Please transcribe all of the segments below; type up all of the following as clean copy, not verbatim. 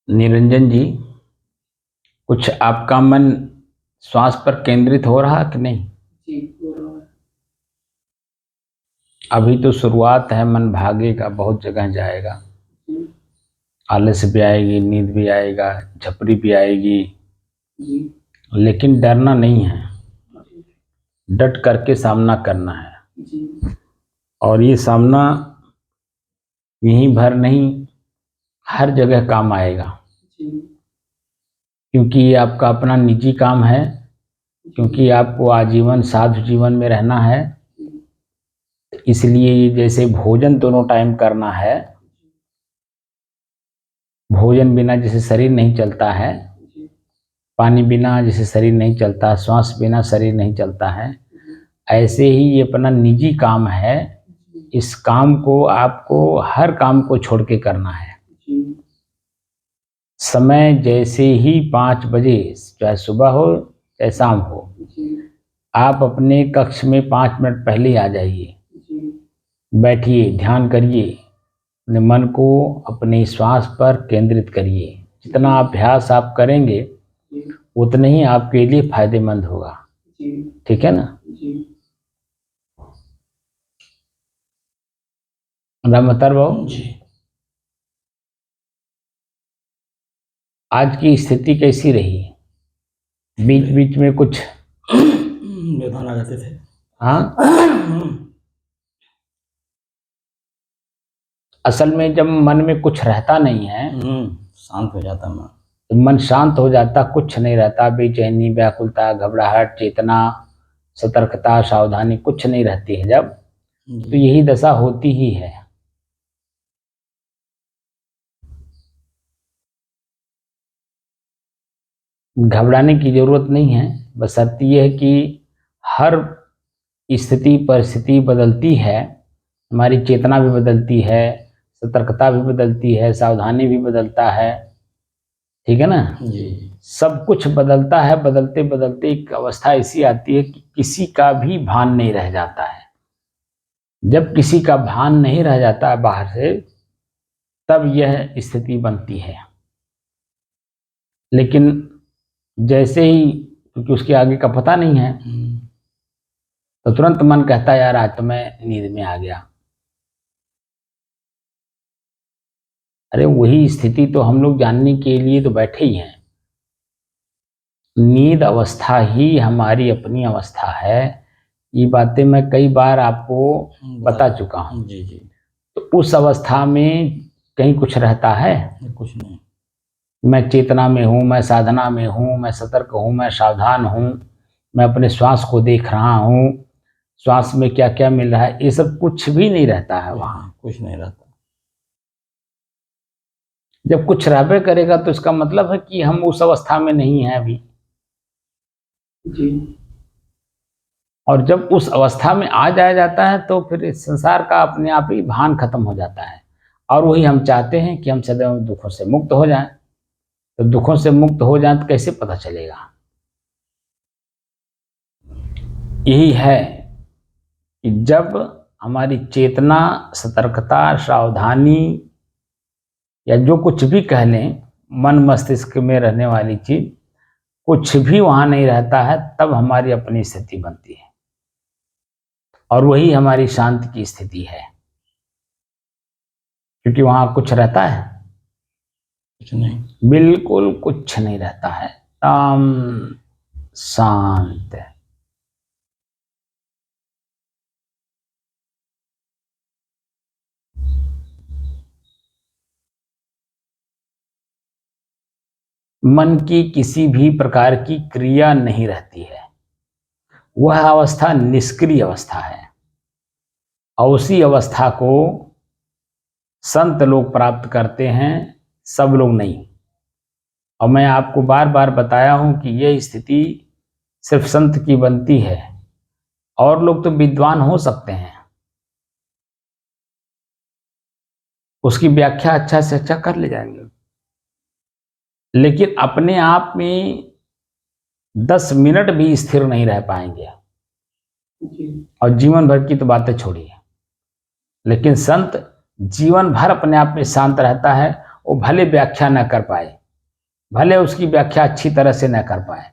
निरंजन जी, कुछ आपका मन श्वास पर केंद्रित हो रहा कि नहीं? जी, हो रहा है। अभी तो शुरुआत है, मन भागेगा, बहुत जगह जाएगा। जी, आलस भी आएगी, नींद भी आएगा, झपरी भी आएगी, जी, लेकिन डरना नहीं है। जी, डट करके सामना करना है। जी, और ये सामना यहीं भर नहीं, हर जगह काम आएगा, जी, क्योंकि ये आपका अपना निजी काम है, क्योंकि आपको आजीवन साधु जीवन में रहना है। इसलिए ये जैसे भोजन दोनों टाइम करना है, भोजन बिना जैसे शरीर नहीं चलता है, जी, पानी बिना जैसे शरीर नहीं चलता, श्वास बिना शरीर नहीं चलता है, ऐसे ही ये अपना निजी काम है। इस काम को आपको हर काम को छोड़ के करना है। जी, समय जैसे ही 5 बजे, चाहे सुबह हो चाहे शाम हो, जी, आप अपने कक्ष में 5 मिनट पहले ही आ जाइए। जी, बैठिए, ध्यान करिए, अपने मन को अपने श्वास पर केंद्रित करिए। जितना अभ्यास आप करेंगे जी, उतने ही आपके लिए फायदेमंद होगा। जी, ठीक है ना? जी, रामतर बाबू जी। आज की स्थिति कैसी रही? बीच बीच में कुछ बेदान आ जाते थे। हाँ, असल में जब मन में कुछ रहता नहीं है, शांत हो जाता मैं। तो मन शांत हो जाता, कुछ नहीं रहता, बेचैनी, व्याकुलता, घबराहट, चेतना, सतर्कता, सावधानी कुछ नहीं रहती है जब, तो यही दशा होती ही है। घबराने की जरूरत नहीं है, बस शर्त यह है कि हर स्थिति परिस्थिति बदलती है, हमारी चेतना भी बदलती है, सतर्कता भी बदलती है, सावधानी भी बदलता है। ठीक है ना? जी, सब कुछ बदलता है। बदलते बदलते एक अवस्था ऐसी आती है कि किसी का भी भान नहीं रह जाता है। जब किसी का भान नहीं रह जाता है बाहर से, तब यह स्थिति बनती है। लेकिन जैसे ही, क्योंकि उसके आगे का पता नहीं है, तो तुरंत मन कहता है यार आज तो मैं नींद में आ गया। अरे वही स्थिति तो हम लोग जानने के लिए तो बैठे ही हैं। नींद अवस्था ही हमारी अपनी अवस्था है। ये बातें मैं कई बार आपको बता चुका हूँ। जी, जी, तो उस अवस्था में कहीं कुछ रहता है? कुछ नहीं। मैं चेतना में हूँ, मैं साधना में हूँ, मैं सतर्क हूँ, मैं सावधान हूँ, मैं अपने श्वास को देख रहा हूँ, श्वास में क्या क्या मिल रहा है, ये सब कुछ भी नहीं रहता है वहाँ। कुछ नहीं रहता। जब कुछ रहबे करेगा तो इसका मतलब है कि हम उस अवस्था में नहीं हैं अभी। जी, और जब उस अवस्था में आ जाया जाता है तो फिर इस संसार का अपने आप ही भान खत्म हो जाता है। और वही हम चाहते हैं कि हम सदैव दुखों से मुक्त हो जाएं। तो दुखों से मुक्त हो जाएं तो कैसे पता चलेगा? यही है कि जब हमारी चेतना, सतर्कता, सावधानी या जो कुछ भी कह लें, मन मस्तिष्क में रहने वाली चीज कुछ भी वहां नहीं रहता है, तब हमारी अपनी स्थिति बनती है। और वही हमारी शांति की स्थिति है, क्योंकि वहां कुछ रहता है? कुछ नहीं। बिल्कुल कुछ नहीं रहता है, एकदम शांत। मन की किसी भी प्रकार की क्रिया नहीं रहती है। वह अवस्था निष्क्रिय अवस्था है। और उसी अवस्था को संत लोग प्राप्त करते हैं, सब लोग नहीं। और मैं आपको बार बार बताया हूं कि यह स्थिति सिर्फ संत की बनती है। और लोग तो विद्वान हो सकते हैं, उसकी व्याख्या अच्छा से अच्छा कर ले जाएंगे, लेकिन अपने आप में 10 मिनट भी स्थिर नहीं रह पाएंगे। जी, और जीवन भर की तो बातें छोड़िए। लेकिन संत जीवन भर अपने आप में शांत रहता है, वो भले व्याख्या न कर पाए, भले उसकी व्याख्या अच्छी तरह से न कर पाए,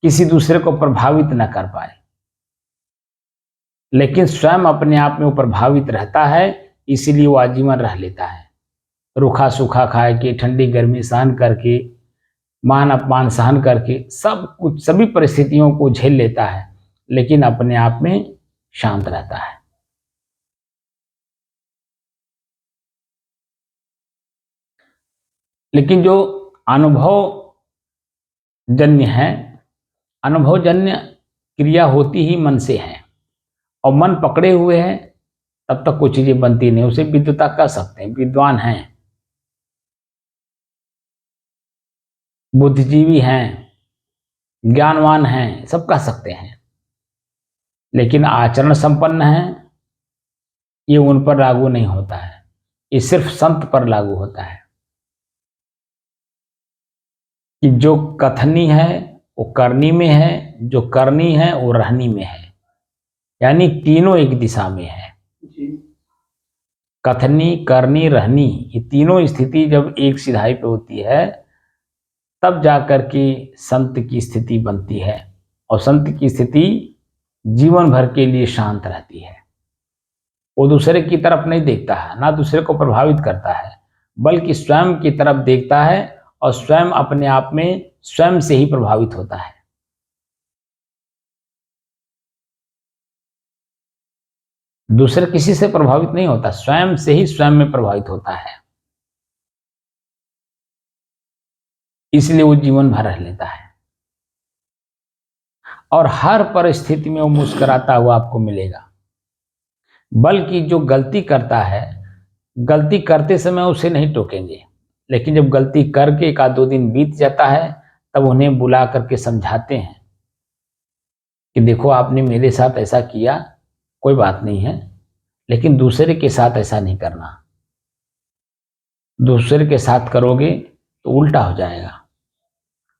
किसी दूसरे को प्रभावित न कर पाए, लेकिन स्वयं अपने आप में वो प्रभावित रहता है, इसीलिए वो आजीवन रह लेता है। रूखा सूखा खाए के, ठंडी गर्मी सहन करके, मान अपमान सहन करके, सब कुछ सभी परिस्थितियों को झेल लेता है, लेकिन अपने आप में शांत रहता है। लेकिन जो अनुभव जन्य है, अनुभवजन्य क्रिया होती ही मन से है, और मन पकड़े हुए है तब तक कोई चीजें बनती नहीं। उसे विद्वता कह सकते हैं, विद्वान हैं, बुद्धिजीवी हैं, ज्ञानवान हैं, सब कह सकते हैं, लेकिन आचरण संपन्न है, ये उन पर लागू नहीं होता है, ये सिर्फ संत पर लागू होता है कि जो कथनी है वो करनी में है, जो करनी है वो रहनी में है, यानी तीनों एक दिशा में है। कथनी, करनी, रहनी, ये तीनों स्थिति जब एक सिधाई पे होती है तब जाकर के संत की स्थिति बनती है, और संत की स्थिति जीवन भर के लिए शांत रहती है। वो दूसरे की तरफ नहीं देखता है, ना दूसरे को प्रभावित करता है, बल्कि स्वयं की तरफ देखता है, और स्वयं अपने आप में स्वयं से ही प्रभावित होता है। दूसरे किसी से प्रभावित नहीं होता, स्वयं से ही स्वयं में प्रभावित होता है, इसलिए वो जीवन भर रह लेता है, और हर परिस्थिति में वो मुस्कुराता हुआ आपको मिलेगा। बल्कि जो गलती करता है, गलती करते समय उसे नहीं टोकेंगे, लेकिन जब गलती करके एक आध दो दिन बीत जाता है तब उन्हें बुला करके समझाते हैं कि देखो आपने मेरे साथ ऐसा किया, कोई बात नहीं है, लेकिन दूसरे के साथ ऐसा नहीं करना। दूसरे के साथ करोगे तो उल्टा हो जाएगा।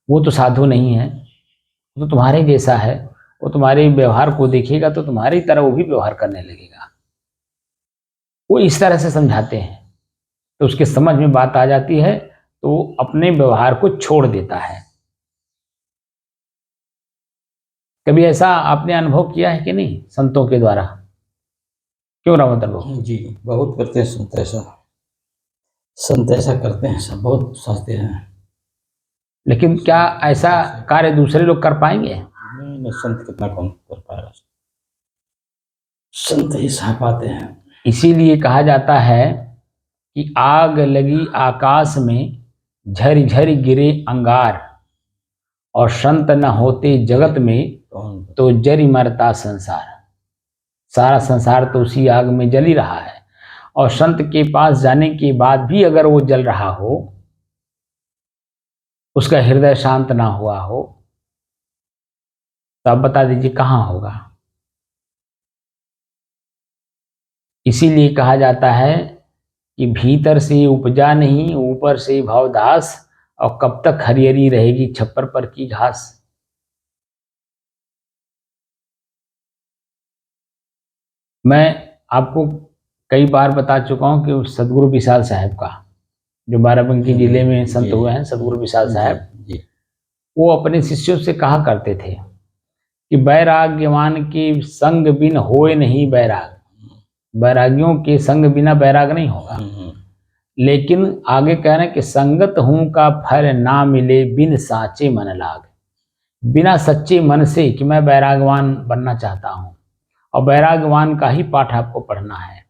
वो तो साधु नहीं है, वो तो तुम्हारे जैसा है, वो तुम्हारे व्यवहार को देखेगा तो तुम्हारी तरह वो भी व्यवहार करने लगेगा। वो इस तरह से समझाते हैं तो उसके समझ में बात आ जाती है, तो वो अपने व्यवहार को छोड़ देता है। कभी ऐसा आपने अनुभव किया है कि नहीं संतों के द्वारा? क्यों रामचंद्र बाबू? जी, बहुत करते हैं संत ऐसा, संत ऐसा करते हैं, सब बहुत सोचते हैं। लेकिन क्या ऐसा कार्य दूसरे लोग कर पाएंगे? नहीं, संत कितना कौन कर पाएगा, संत ही सह पाते हैं। इसीलिए कहा जाता है कि आग लगी आकाश में, झरी झरी गिरे अंगार, और संत न होते जगत में तो जरी मरता संसार। सारा संसार तो उसी आग में जल ही रहा है, और संत के पास जाने के बाद भी अगर वो जल रहा हो, उसका हृदय शांत ना हुआ हो, तो आप बता दीजिए कहाँ होगा। इसीलिए कहा जाता है कि भीतर से उपजा नहीं, ऊपर से भावदास, और कब तक हरियरी रहेगी छप्पर पर की घास। मैं आपको कई बार बता चुका हूं कि सदगुरु विशाल साहब का, जो बाराबंकी जिले में संत हुए हैं, सदगुरु विशाल साहब, वो अपने शिष्यों से कहा करते थे कि वैराग्यवान के संग बिन होए नहीं बैराग। बैरागियों के संग बिना बैराग नहीं होगा। लेकिन आगे कह रहे हैं कि संगत हूं का फल ना मिले बिन साचे मन लाग। बिना सच्चे मन से कि मैं बैरागवान बनना चाहता हूं, और बैरागवान का ही पाठ आपको पढ़ना है,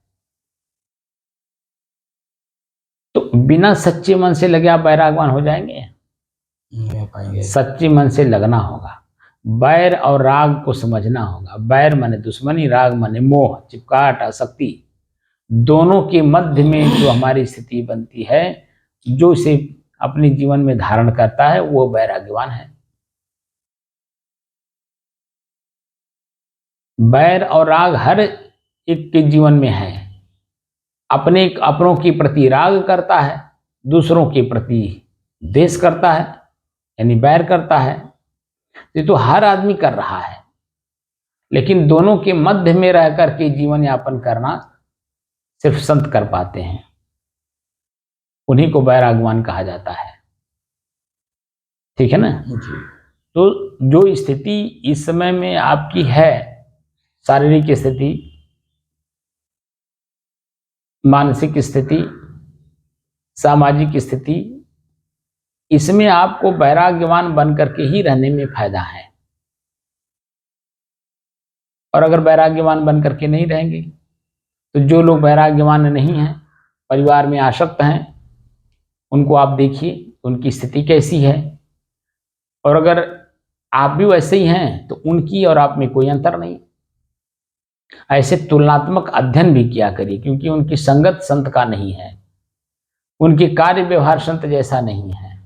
तो बिना सच्चे मन से लगे आप बैरागवान हो जाएंगे? नहीं हो पाएंगे। सच्चे मन से लगना होगा, बैर और राग को समझना होगा। बैर माने दुश्मनी, राग माने मोह, चिपकाहट, आसक्ति। दोनों के मध्य में जो हमारी स्थिति बनती है, जो इसे अपने जीवन में धारण करता है, वो बैराग्यवान है। बैर और राग हर एक के जीवन में है। अपनों के प्रति राग करता है, दूसरों के प्रति द्वेष करता है, यानी बैर करता है। ये तो हर आदमी कर रहा है, लेकिन दोनों के मध्य में रह करके जीवन यापन करना सिर्फ संत कर पाते हैं। उन्हीं को वैराग्यवान कहा जाता है। ठीक है ना। जी। तो जो स्थिति इस समय में आपकी है, शारीरिक स्थिति, मानसिक स्थिति, सामाजिक स्थिति, इसमें आपको वैराग्यवान बन करके ही रहने में फायदा है। और अगर वैराग्यवान बन करके नहीं रहेंगे तो जो लोग वैराग्यवान नहीं हैं, परिवार में आसक्त हैं, उनको आप देखिए उनकी स्थिति कैसी है। और अगर आप भी वैसे ही हैं तो उनकी और आप में कोई अंतर नहीं। ऐसे तुलनात्मक अध्ययन भी किया करिए, क्योंकि उनकी संगत संत का नहीं है, उनके कार्य व्यवहार संत जैसा नहीं है।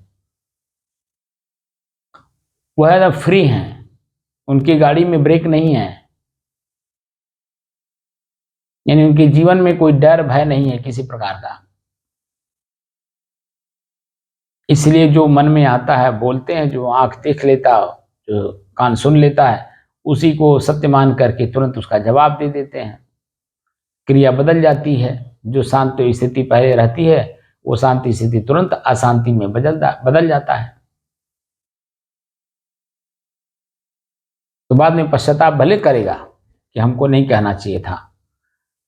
वह एकदम फ्री हैं, उनकी गाड़ी में ब्रेक नहीं है, यानी उनके जीवन में कोई डर भय नहीं है किसी प्रकार का। इसलिए जो मन में आता है बोलते हैं, जो आंख देख लेता, जो कान सुन लेता है, उसी को सत्य मान करके तुरंत उसका जवाब दे देते हैं। क्रिया बदल जाती है। जो शांत स्थिति पहले रहती है, वो शांति स्थिति तुरंत अशांति में बदल जाता है। तो बाद में पश्चाताप भले करेगा कि हमको नहीं कहना चाहिए था,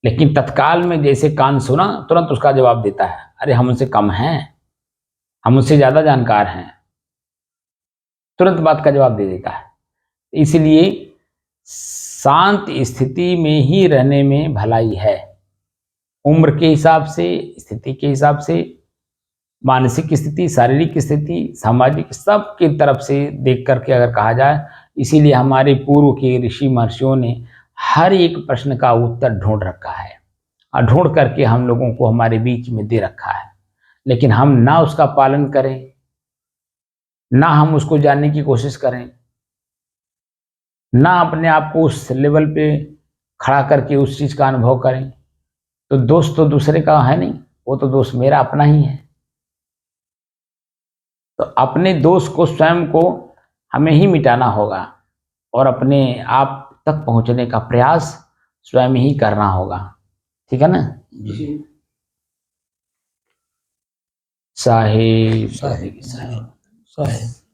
लेकिन तत्काल में जैसे कान सुना तुरंत उसका जवाब देता है, अरे हम उनसे कम हैं, हम उनसे ज्यादा जानकार हैं, तुरंत बात का जवाब दे देता है। इसलिए शांत स्थिति में ही रहने में भलाई है। उम्र के हिसाब से, स्थिति के हिसाब से, मानसिक स्थिति, शारीरिक स्थिति, सामाजिक, सब की तरफ से देख करके अगर कहा जाए, इसीलिए हमारे पूर्व के ऋषि महर्षियों ने हर एक प्रश्न का उत्तर ढूंढ रखा है और ढूंढ करके हम लोगों को हमारे बीच में दे रखा है। लेकिन हम ना उसका पालन करें, ना हम उसको जानने की कोशिश करें, ना अपने आप को उस लेवल पे खड़ा करके उस चीज का अनुभव करें, तो दोष तो दूसरे का है नहीं, वो तो दोष मेरा अपना ही है। तो अपने दोष को, स्वयं को हमें ही मिटाना होगा और अपने आप तक पहुंचने का प्रयास स्वयं ही करना होगा। ठीक है ना। जी। साहिब साहिब साहिब साहिब।